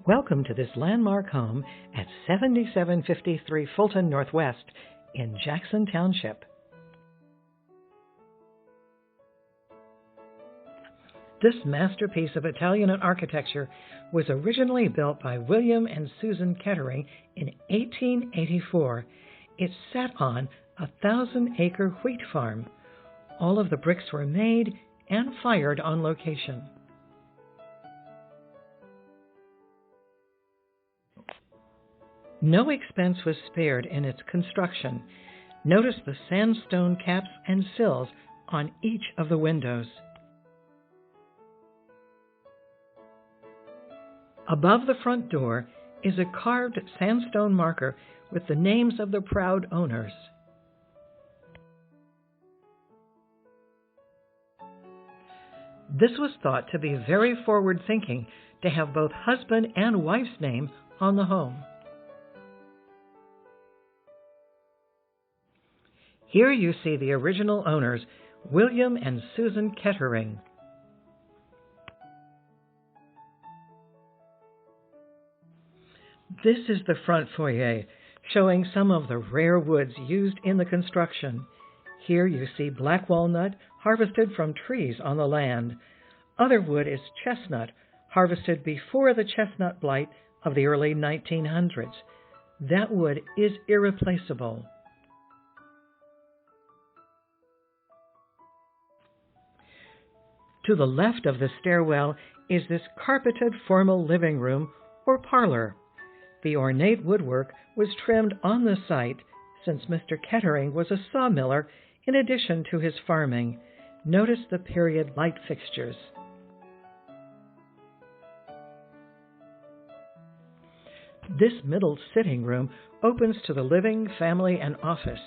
Welcome to this landmark home at 7753 Fulton Northwest in Jackson Township. This masterpiece of Italian architecture was originally built by William and Susan Kettering in 1884. It sat on a 1,000-acre wheat farm. All of the bricks were made and fired on location. No expense was spared in its construction. Notice the sandstone caps and sills on each of the windows. Above the front door is a carved sandstone marker with the names of the proud owners. This was thought to be very forward-thinking to have both husband and wife's name on the home. Here you see the original owners, William and Susan Kettering. This is the front foyer, showing some of the rare woods used in the construction. Here you see black walnut, harvested from trees on the land. Other wood is chestnut, harvested before the chestnut blight of the early 1900s. That wood is irreplaceable. To the left of the stairwell is this carpeted formal living room or parlor. The ornate woodwork was trimmed on the site since Mr. Kettering was a sawmiller in addition to his farming. Notice the period light fixtures. This middle sitting room opens to the living, family, and office.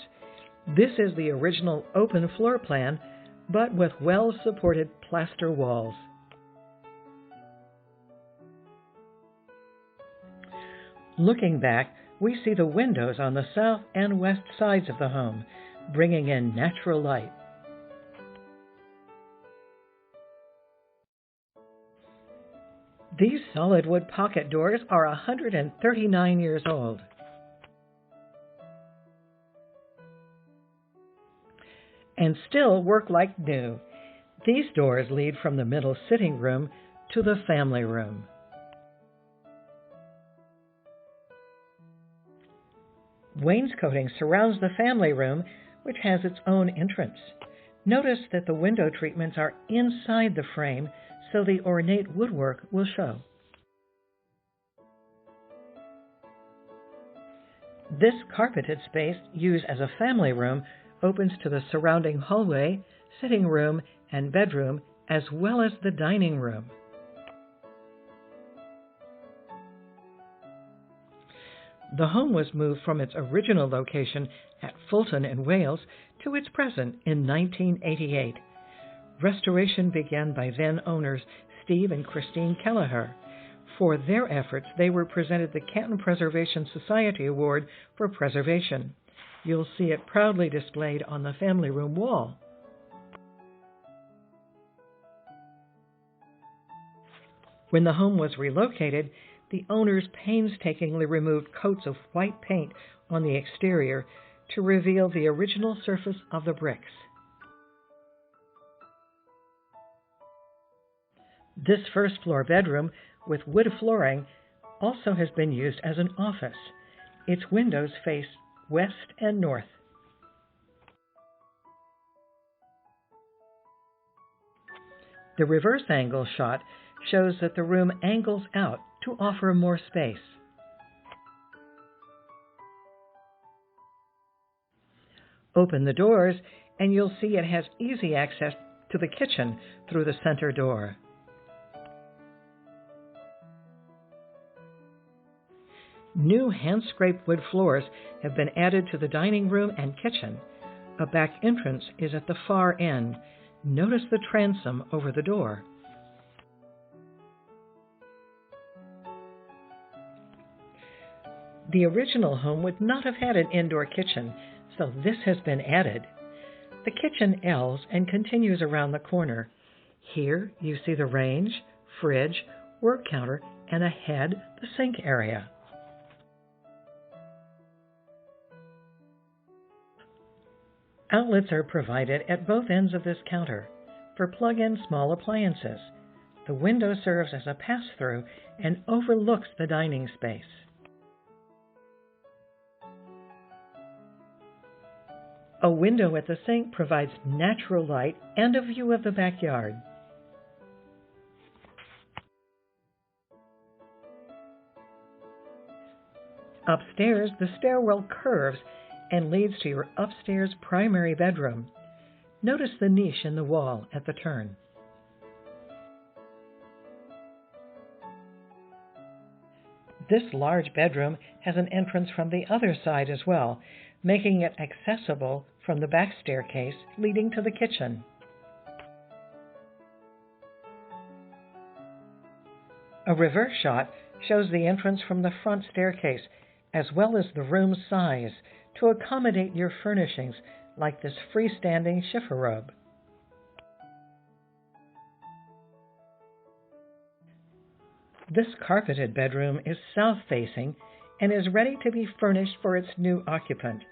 This is the original open floor plan, but with well-supported plaster walls. Looking back, we see the windows on the south and west sides of the home, bringing in natural light. These solid wood pocket doors are 139 years old. And still work like new. These doors lead from the middle sitting room to the family room. Wainscoting surrounds the family room, which has its own entrance. Notice that the window treatments are inside the frame, so the ornate woodwork will show. This carpeted space, used as a family room, opens to the surrounding hallway, sitting room, and bedroom, as well as the dining room. The home was moved from its original location at Fulton in Wales to its present in 1988. Restoration began by then owners Steve and Christine Kelleher. For their efforts, they were presented the Canton Preservation Society Award for Preservation. You'll see it proudly displayed on the family room wall. When the home was relocated, the owners painstakingly removed coats of white paint on the exterior to reveal the original surface of the bricks. This first floor bedroom with wood flooring also has been used as an office. Its windows face west and north. The reverse angle shot shows that the room angles out to offer more space. Open the doors and you'll see it has easy access to the kitchen through the center door. New hand-scraped wood floors have been added to the dining room and kitchen. A back entrance is at the far end. Notice the transom over the door. The original home would not have had an indoor kitchen, so this has been added. The kitchen L's and continues around the corner. Here you see the range, fridge, work counter, and ahead the sink area. Outlets are provided at both ends of this counter for plug-in small appliances. The window serves as a pass-through and overlooks the dining space. A window at the sink provides natural light and a view of the backyard. Upstairs, the stairwell curves and leads to your upstairs primary bedroom. Notice the niche in the wall at the turn. This large bedroom has an entrance from the other side as well, making it accessible from the back staircase leading to the kitchen. A reverse shot shows the entrance from the front staircase, as well as the room size, to accommodate your furnishings like this freestanding chifforobe. This carpeted bedroom is south-facing and is ready to be furnished for its new occupant.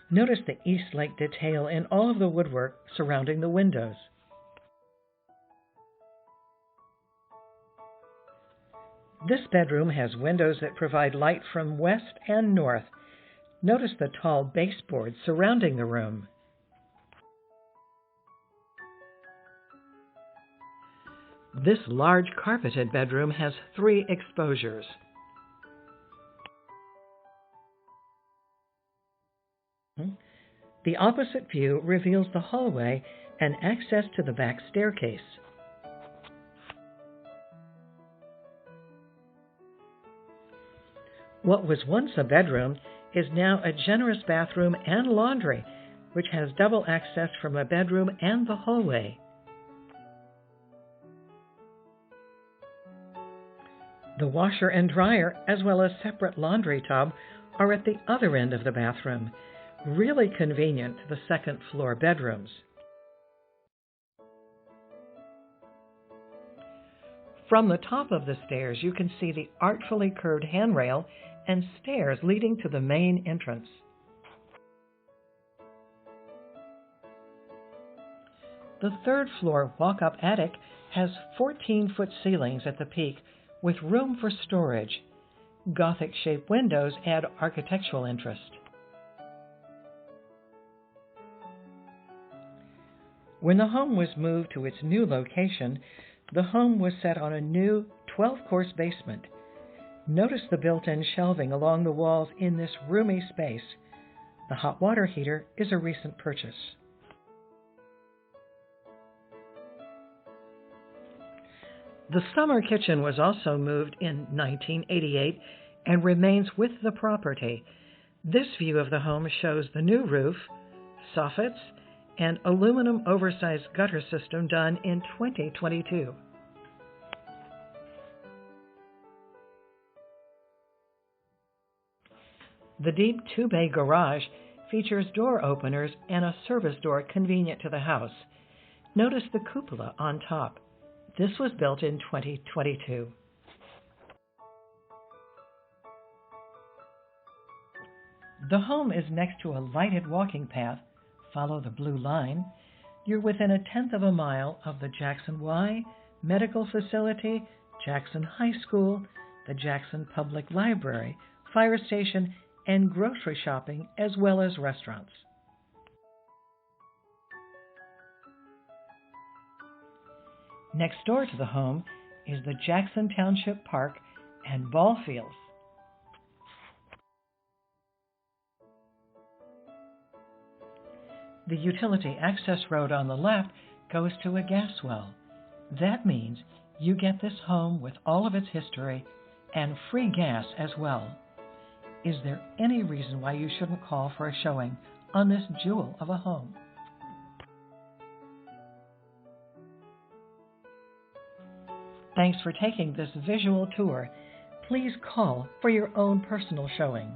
Notice the East-like detail in all of the woodwork surrounding the windows. This bedroom has windows that provide light from west and north. Notice the tall baseboards surrounding the room. This large carpeted bedroom has 3 exposures. The opposite view reveals the hallway and access to the back staircase. What was once a bedroom is now a generous bathroom and laundry, which has double access from a bedroom and the hallway. The washer and dryer, as well as separate laundry tub, are at the other end of the bathroom, really convenient to the second floor bedrooms. From the top of the stairs, you can see the artfully curved handrail and stairs leading to the main entrance. The third floor walk-up attic has 14-foot ceilings at the peak with room for storage. Gothic-shaped windows add architectural interest. When the home was moved to its new location, the home was set on a new 12-course basement. Notice the built-in shelving along the walls in this roomy space. The hot water heater is a recent purchase. The summer kitchen was also moved in 1988 and remains with the property. This view of the home shows the new roof, soffits, and aluminum oversized gutter system done in 2022. The deep 2-bay garage features door openers and a service door convenient to the house. Notice the cupola on top. This was built in 2022. The home is next to a lighted walking path. Follow the blue line. You're within 1/10 of a mile of the Jackson Y Medical Facility, Jackson High School, the Jackson Public Library, fire station, and grocery shopping, as well as restaurants. Next door to the home is the Jackson Township Park and ball fields. The utility access road on the left goes to a gas well. That means you get this home with all of its history and free gas as well. Is there any reason why you shouldn't call for a showing on this jewel of a home? Thanks for taking this visual tour. Please call for your own personal showing.